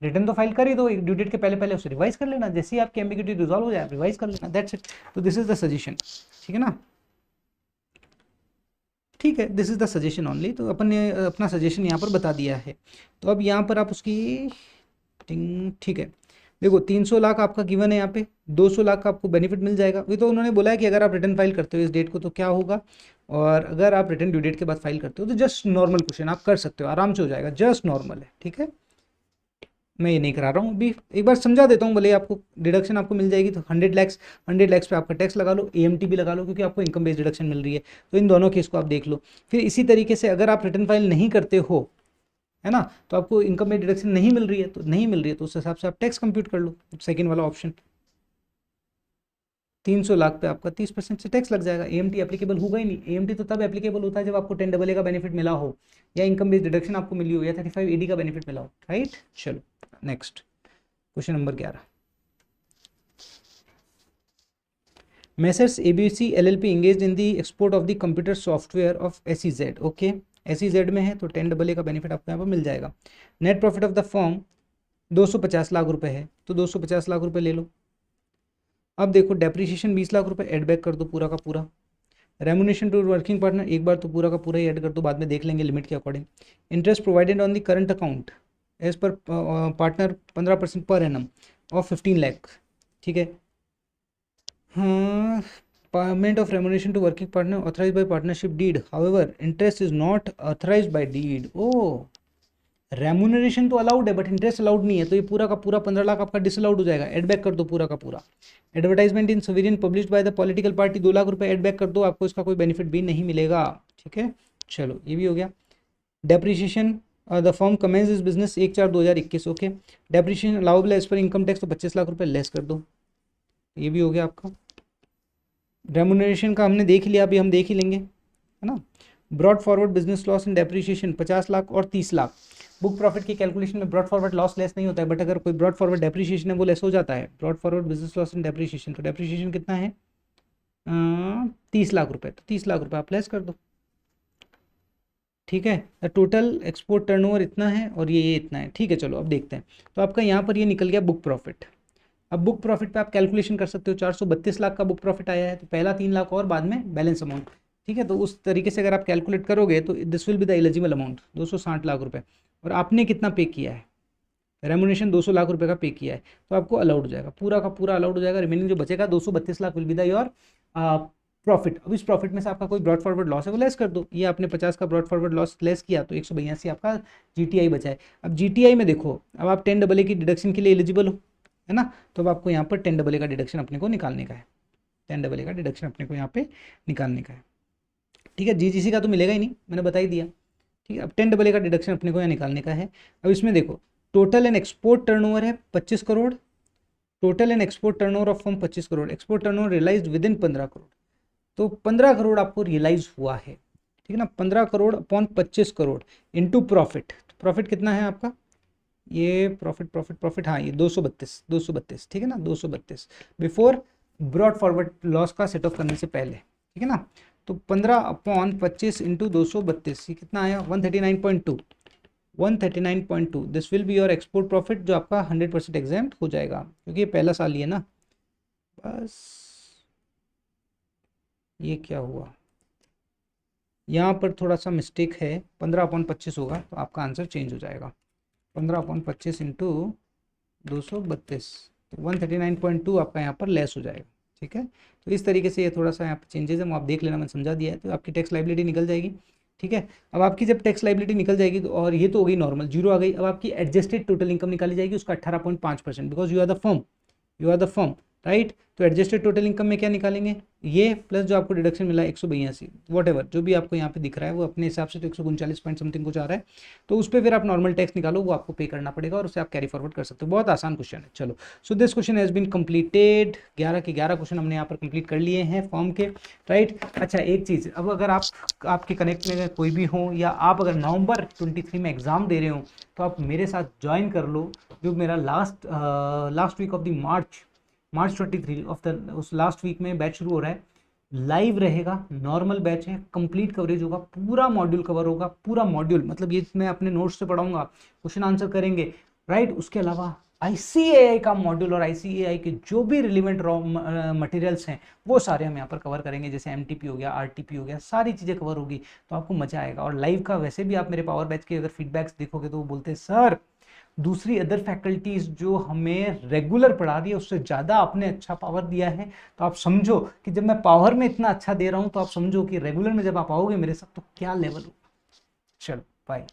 रिटर्न तो फाइल कर ही दो, एक ड्यू डेट के पहले पहले उसे रिवाइज कर लेना, जैसे ही आपकी एम्बिग्यूटी रिजॉल्व हो जाए रिवाइज कर लेना, दैट्स इट। तो दिस इज द सजेशन, ठीक है ना, ठीक है, this is the suggestion only. तो अपन ने अपना सजेशन यहाँ पर बता दिया है। तो अब यहाँ पर आप उसकी ठीक है, देखो 300 लाख आपका गिवन है, यहाँ पे 200 लाख का आपको बेनिफिट मिल जाएगा। वही तो उन्होंने बोला है कि अगर आप रिटर्न फाइल करते हो इस डेट को तो क्या होगा, और अगर आप रिटर्न ड्यू डेट के बाद फाइल करते हो तो जस्ट नॉर्मल क्वेश्चन आप कर सकते हो, आराम से हो जाएगा, जस्ट नॉर्मल है, ठीक है। मैं ये नहीं करा रहा हूँ, अभी एक बार समझा देता हूँ, भले आपको डिडक्शन आपको मिल जाएगी तो 100 लाख पे आपका टैक्स लगा लो, AMT भी लगा लो, क्योंकि आपको इनकम बेस्ड डिडक्शन मिल रही है। तो इन दोनों केस को आप देख लो। फिर इसी तरीके से अगर आप रिटर्न फाइल नहीं करते हो, है ना, तो आपको इनकम बेस्ड डिडक्शन नहीं मिल रही है, तो नहीं मिल रही है तो उस हिसाब से आप टैक्स कंप्यूट कर लो, सेकेंड वाला ऑप्शन। 300 लाख पे आपका 30% से टैक्स लग जाएगा, एएमटी एप्लीकेबल होगा ही नहीं। एएमटी तो तब एप्लीकेबल होता है जब आपको 10AA का बेनिफिट मिला हो, या इनकम बेस्ड डिडक्शन आपको मिली हो, या 35AD का बेनिफिट मिला हो, राइट। चलो next question number 11। Messrs ABC LLP engaged in the export of the computer software of SEZ. Okay, SEZ में है तो 10AA का बेनिफिट आपको यहाँ पर मिल जाएगा। Net profit of the firm 250 lakh रुपए है, तो 250 लाख रुपए ले लो। अब देखो डेप्रीशिएशन 20 लाख रुपए ऐड बैक कर दो पूरा का पूरा। रेमुनेशन टू वर्किंग पार्टनर एक बार तो पूरा का पूरा ही ऐड कर दो, बाद में देख लेंगे लिमिट के according. Interest provided on the current account as per partner 15% per annum of 15 lakh, ठीक है। हाँ, payment of remuneration to working partner authorise by partnership deed, however interest is not authorise by deed. Oh, remuneration तो अलाउड है बट इंटरेस्ट अलाउड नहीं है, तो ये पूरा का पूरा 15 लाख आपका डिसअलाउड हो जाएगा, एड बैक कर दो पूरा का पूरा। एडवर्टाइजमेंट इन सवेरियन published by the political party 2 lakh रुपए एड बैक कर दो, आपको इसका कोई बेनिफिट भी नहीं मिलेगा, ठीक है। चलो ये भी हो गया। Depreciation the firm commence is business 1/4/2021, okay. Depreciation allowable as per income tax तो 25 लाख रुपए लेस कर दो, ये भी हो गया आपका। रेमुनरेशन का हमने देख लिया, अभी हम देख ही लेंगे, है ना। Broad forward business loss in depreciation 50 lakh और 30 लाख। बुक प्रॉफिट की कैलकुलेशन में ब्रॉड फॉरवर्ड लॉस लेस नहीं होता है, बट अगर कोई ब्रॉड फॉरवर्ड डेप्रीशिएशन है वो लेस हो जाता है। Broad forward business loss in depreciation, तो डेप्रीशिएशन कितना है 30 लाख रुपए, तो 30 लाख रुपए आप लेस कर दो, ठीक है। टोटल एक्सपोर्ट टर्नओवर इतना है और ये इतना है, ठीक है। चलो अब देखते हैं, तो आपका यहाँ पर ये निकल गया बुक प्रॉफिट। अब बुक प्रॉफिट पे आप कैलकुलेशन कर सकते हो, 432 लाख का बुक प्रॉफिट आया है, तो पहला 3 लाख और बाद में बैलेंस अमाउंट, ठीक है। तो उस तरीके से अगर आप कैलकुलेट करोगे तो this will be the eligible amount 260 lakh रुपए। और आपने कितना पे किया है, रेमुनेशन 200 लाख रुपए का पे किया है, तो आपको अलाउड हो जाएगा, पूरा का पूरा अलाउड हो जाएगा। रिमेनिंग जो बचेगा 232 lakh will be the your profit. अब इस प्रॉफिट में से आपका कोई ब्रॉड फॉरवर्ड लॉस है वो लेस कर दो। ये आपने 50 का ब्रॉड फॉरवर्ड लॉस लेस किया तो 182 आपका जीटीआई बचा है। अब जीटीआई में देखो, अब आप 10AA की डिडक्शन के लिए एलिजिबल हो, है ना, तो अब आपको यहाँ पर 10AA का डिडक्शन अपने को निकालने का है, 10AA का डिडक्शन अपने को यहाँ पे निकालने का है, ठीक है। जीजीसी का तो मिलेगा ही नहीं, मैंने बता ही दिया, ठीक है। अब 10AA का डिडक्शन अपने को यहाँ निकालने का है। अब इसमें देखो, टोटल एंड एक्सपोर्ट टर्नओवर है 25 crore, total and export turnover of firm 25 crore, export turnover realised within 15 crore, तो 15 करोड़ आपको रियलाइज हुआ है, ठीक है ना। 15 crore upon 25 crore into profit, profit कितना है आपका, ये प्रॉफिट हाँ ये 232, ठीक है ना, 232 बिफोर ब्रॉड फॉरवर्ड लॉस का सेट ऑफ करने से पहले, ठीक है ना। तो 15 अपॉन 25 इंटू 232, ये कितना आया 139.2, this will be your export profit, जो आपका 100% एग्जाम्प्ट हो जाएगा क्योंकि ये पहला साल ही है ना। बस ये क्या हुआ, यहाँ पर थोड़ा सा मिस्टेक है, 15/25 होगा तो आपका आंसर चेंज हो जाएगा। 15/25 इंटू 232, तो 139.2 आपका यहाँ पर लेस हो जाएगा, ठीक है। तो इस तरीके से ये थोड़ा सा यहाँ पर चेंजेस है, वो आप देख लेना, मैंने समझा दिया है। तो आपकी टैक्स लाइबिलिटी निकल जाएगी, ठीक है। अब आपकी जब टैक्स लाइबिलिटी निकल जाएगी तो, और ये तो हो गई नॉर्मल, जीरो आ गई। अब आपकी एडजस्टेड टोटल इनकम निकाली जाएगी, उसका 18.5%, because you are the firm, right. तो एडजस्टेड टोटल इनकम में क्या निकालेंगे, ये प्लस जो आपको डिडक्शन मिला है 182, वॉट एवर जो भी आपको यहाँ पे दिख रहा है वो अपने हिसाब से तो 139 पॉइंट समथिंग कुछ आ रहा है, तो उस पर फिर आप नॉर्मल टैक्स निकालो, वो आपको पे करना पड़ेगा और उसे आप कैरी फॉरवर्ड कर सकते हो। बहुत आसान क्वेश्चन है। चलो, so this question has been completed. 11 के 11 क्वेश्चन हमने यहाँ पर कंप्लीट कर लिए हैं फॉर्म के, राइट। अच्छा एक चीज़, अब अगर आपके कनेक्ट में कोई भी हो, या आप अगर नवंबर 23 में एग्जाम दे रहे हो, तो आप मेरे साथ ज्वाइन कर लो। जो मेरा last week of the March 23 of the उस लास्ट वीक में बैच शुरू हो रहा है, लाइव रहेगा, नॉर्मल बैच है, कंप्लीट कवरेज होगा, पूरा मॉड्यूल कवर होगा, पूरा मॉड्यूल मतलब ये मैं अपने नोट्स से पढ़ाऊंगा, क्वेश्चन आंसर करेंगे, राइट। उसके अलावा ICAI का मॉड्यूल और ICAI के जो भी रिलेवेंट रॉ मटेरियल्स हैं वो सारे हम यहाँ पर कवर करेंगे, जैसे MTP हो गया, RTP हो गया, सारी चीज़ें कवर होगी, तो आपको मजा आएगा। और लाइव का वैसे भी आप मेरे पावर बैच के अगर फीडबैक्स देखोगे तो वो बोलते हैं सर दूसरी अदर फैकल्टीज जो हमें रेगुलर पढ़ा रही है उससे ज़्यादा आपने अच्छा पावर दिया है। तो आप समझो कि जब मैं पावर में इतना अच्छा दे रहा हूँ तो आप समझो कि रेगुलर में जब आप आओगे मेरे साथ तो क्या लेवल हो। चलो बाय।